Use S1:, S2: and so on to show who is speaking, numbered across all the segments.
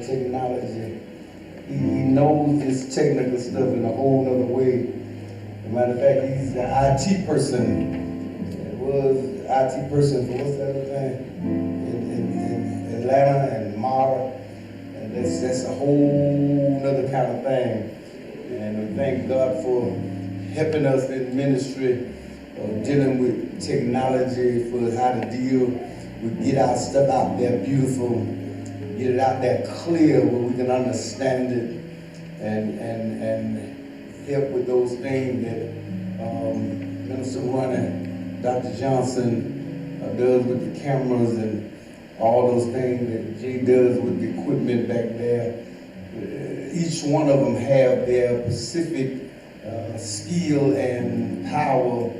S1: technology. He knows this technical stuff in a whole other way. As a matter of fact, he's an IT person. It was IT person for what's the other thing? In Atlanta and Mara. And that's a whole other kind of thing. And we thank God for helping us in ministry of dealing with technology, for how to deal with get our stuff out there beautiful, get it out there clear where we can understand it and help with those things that Minister Ronnie, Dr. Johnson does with the cameras and all those things that Jay does with the equipment back there. Each one of them have their specific skill and power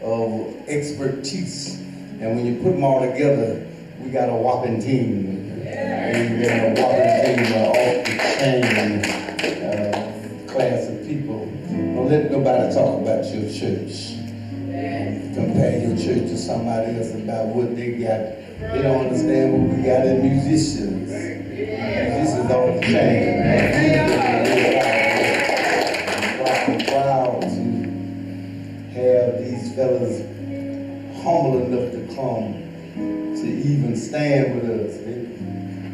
S1: of expertise. And when you put them all together, we got a whopping team. And we got a whopping team off the chain class of people. Don't let nobody talk about your church. Compare your church to somebody else about what they got. They don't understand what we got in musicians. This is off the chain. I'm proud to have these fellas humble enough to come to even stand with us.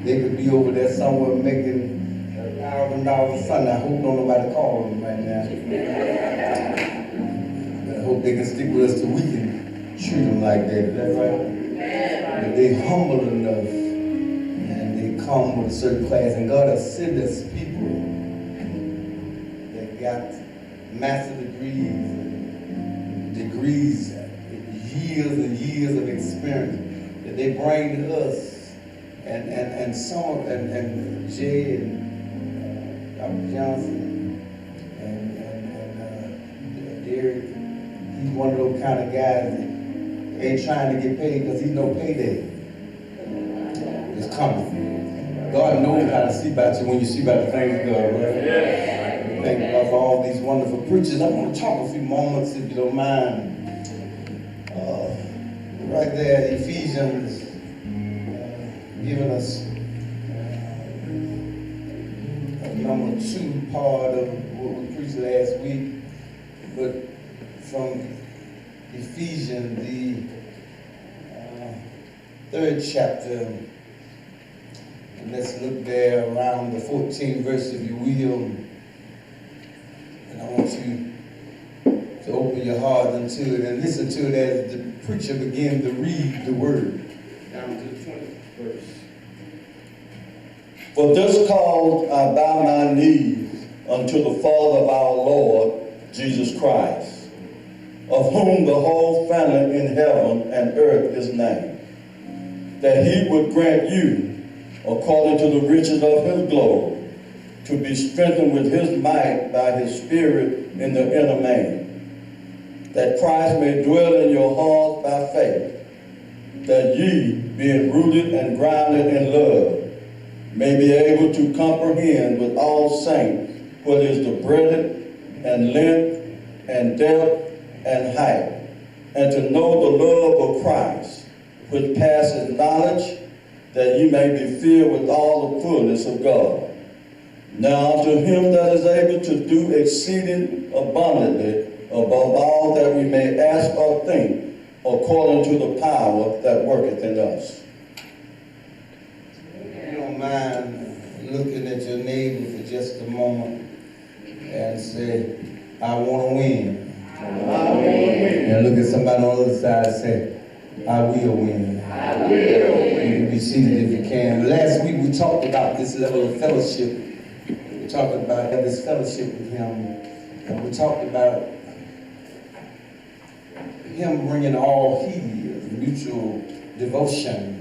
S1: They could be over there somewhere making $1,000 a Sunday. I hope don't nobody call them right now. I hope they can stick with us till we can treat them like that. Is that right? But they humble enough and they come with a certain class. And God has sent us people that got master degrees, years and years of experience that they bring to us. And some and Jay and Dr. Johnson and Derek, he's one of those kind of guys that ain't trying to get paid because he know payday is coming. God knows how to see about you when you see about the things of God, right? Thank God for all these wonderful preachers. I want to talk a few moments, if you don't mind. Right there, Ephesians, giving us number 2 part of what we preached last week, but from Ephesians, the 3rd chapter, and let's look there around the 14th verse, if you will, and I want you to open your heart into it and listen to it as the preacher begins to read the word down to the 20th verse.
S2: For this cause I bow my knees unto the Father of our Lord Jesus Christ, of whom the whole family in heaven and earth is named, that he would grant you, according to the riches of his glory, to be strengthened with his might by his Spirit in the inner man, that Christ may dwell in your hearts by faith, that ye, being rooted and grounded in love, may be able to comprehend with all saints what is the breadth and length and depth and height, and to know the love of Christ, which passes knowledge, that ye may be filled with all the fullness of God. Now unto him that is able to do exceeding abundantly above all that we may ask or think, according to the power that worketh in us.
S1: If you don't mind looking at your neighbor for just a moment and say, I want to win.
S2: I want to win.
S1: And look at somebody on the other side and say, I will win.
S2: I will win.
S1: You can be seated if you can. Last week we talked about this level of fellowship. We talked about this fellowship with him. And we talked about him bringing all he is, mutual devotion.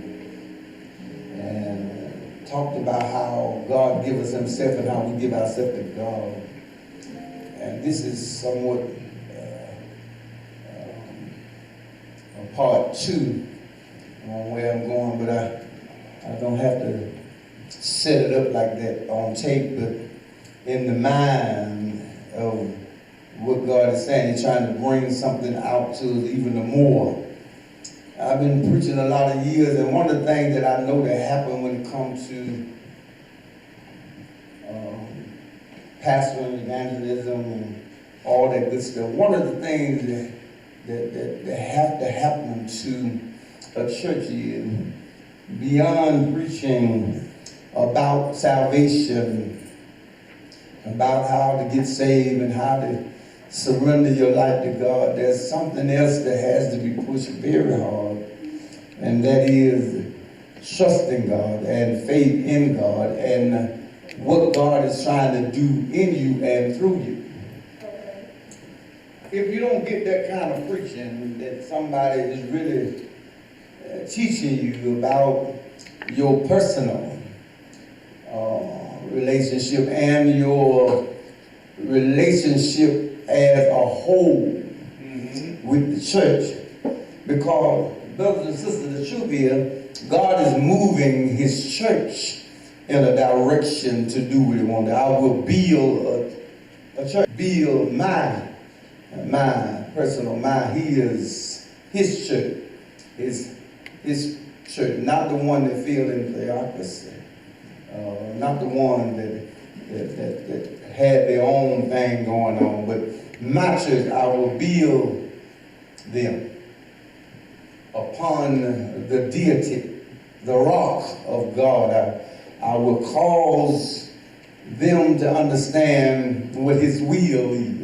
S1: And talked about how God gives us himself and how we give ourselves to God. And this is somewhat part 2 on where I'm going, but I don't have to set it up like that on tape, but in the mind of what God is saying, he's trying to bring something out to us even more. I've been preaching a lot of years, and one of the things that I know that happen when it comes to pastoral evangelism and all that good stuff. One of the things that have to happen to a church is, beyond preaching about salvation, about how to get saved and how to surrender your life to God, there's something else that has to be pushed very hard, and that is trusting God and faith in God and what God is trying to do in you and through you. If you don't get that kind of preaching, that somebody is really teaching you about your personal relationship and your relationship as a whole with the church, because, brothers and sisters, the truth is, God is moving his church in a direction to do what he wants. I will build a church, build my personal mind. He is his church, his church, not the one that feel in theocracy, not the one that had their own thing going on, but my church, I will build them upon the deity, the rock of God. I will cause them to understand what his will is.